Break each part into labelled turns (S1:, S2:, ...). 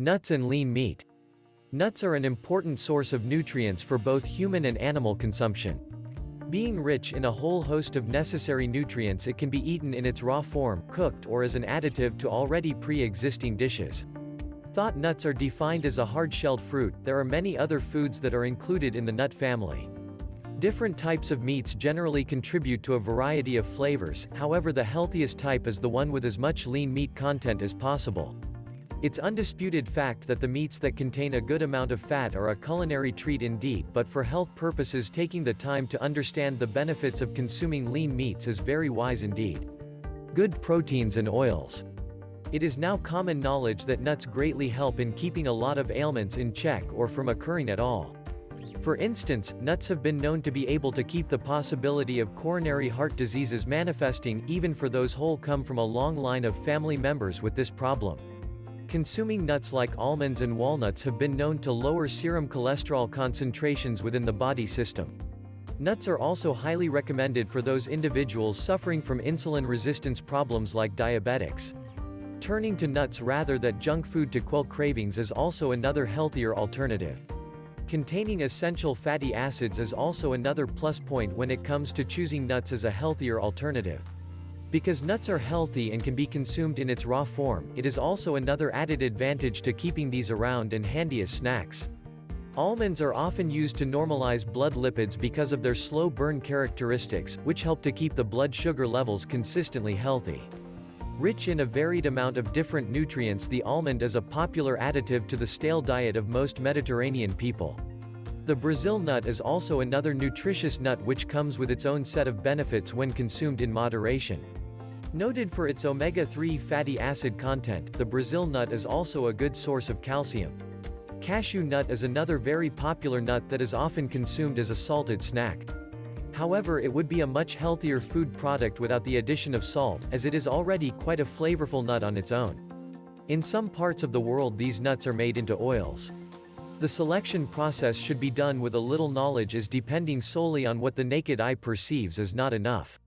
S1: Nuts and lean meat. Nuts are an important source of nutrients for both human and animal consumption. Being rich in a whole host of necessary nutrients, it can be eaten in its raw form, cooked, or as an additive to already pre-existing dishes. Though nuts are defined as a hard-shelled fruit, there are many other foods that are included in the nut family. Different types of meats generally contribute to a variety of flavors, however the healthiest type is the one with as much lean meat content as possible. It's undisputed fact that the meats that contain a good amount of fat are a culinary treat indeed, but for health purposes taking the time to understand the benefits of consuming lean meats is very wise indeed. Good proteins and oils. It is now common knowledge that nuts greatly help in keeping a lot of ailments in check or from occurring at all. For instance, nuts have been known to be able to keep the possibility of coronary heart diseases manifesting even for those who come from a long line of family members with this problem. Consuming nuts like almonds and walnuts have been known to lower serum cholesterol concentrations within the body system. Nuts are also highly recommended for those individuals suffering from insulin resistance problems like diabetics. Turning to nuts rather than junk food to quell cravings is also another healthier alternative. Containing essential fatty acids is also another plus point when it comes to choosing nuts as a healthier alternative. Because nuts are healthy and can be consumed in its raw form, it is also another added advantage to keeping these around and handy as snacks. Almonds are often used to normalize blood lipids because of their slow burn characteristics, which help to keep the blood sugar levels consistently healthy. Rich in a varied amount of different nutrients, the almond is a popular additive to the stale diet of most Mediterranean people. The Brazil nut is also another nutritious nut which comes with its own set of benefits when consumed in moderation. Noted for its omega-3 fatty acid content, the Brazil nut is also a good source of calcium. Cashew nut is another very popular nut that is often consumed as a salted snack. However, it would be a much healthier food product without the addition of salt, as it is already quite a flavorful nut on its own. In some parts of the world these nuts are made into oils. The selection process should be done with a little knowledge, as depending solely on what the naked eye perceives is not enough.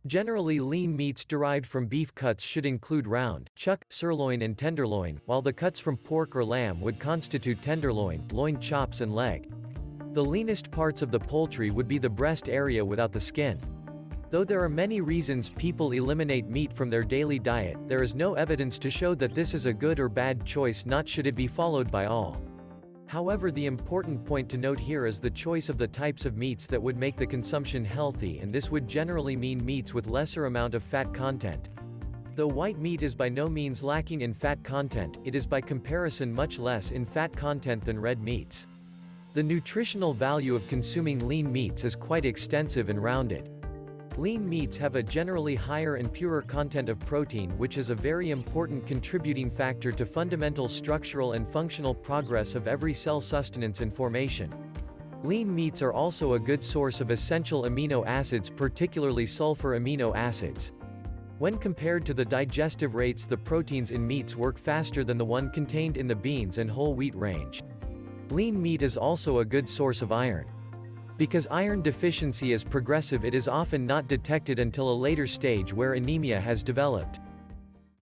S1: Generally, lean meats derived from beef cuts should include round, chuck, sirloin and tenderloin, while the cuts from pork or lamb would constitute tenderloin, loin chops and leg. The leanest parts of the poultry would be the breast area without the skin. Though there are many reasons people eliminate meat from their daily diet, there is no evidence to show that this is a good or bad choice, nor should it be followed by all. However, the important point to note here is the choice of the types of meats that would make the consumption healthy, and this would generally mean meats with lesser amount of fat content. Though white meat is by no means lacking in fat content, it is by comparison much less in fat content than red meats. The nutritional value of consuming lean meats is quite extensive and rounded. Lean meats have a generally higher and purer content of protein, which is a very important contributing factor to fundamental structural and functional progress of every cell sustenance and formation. Lean meats are also a good source of essential amino acids, particularly sulfur amino acids. When compared to the digestive rates, the proteins in meats work faster than the one contained in the beans and whole wheat range. Lean meat is also a good source of iron. Because iron deficiency is progressive, it is often not detected until a later stage where anemia has developed.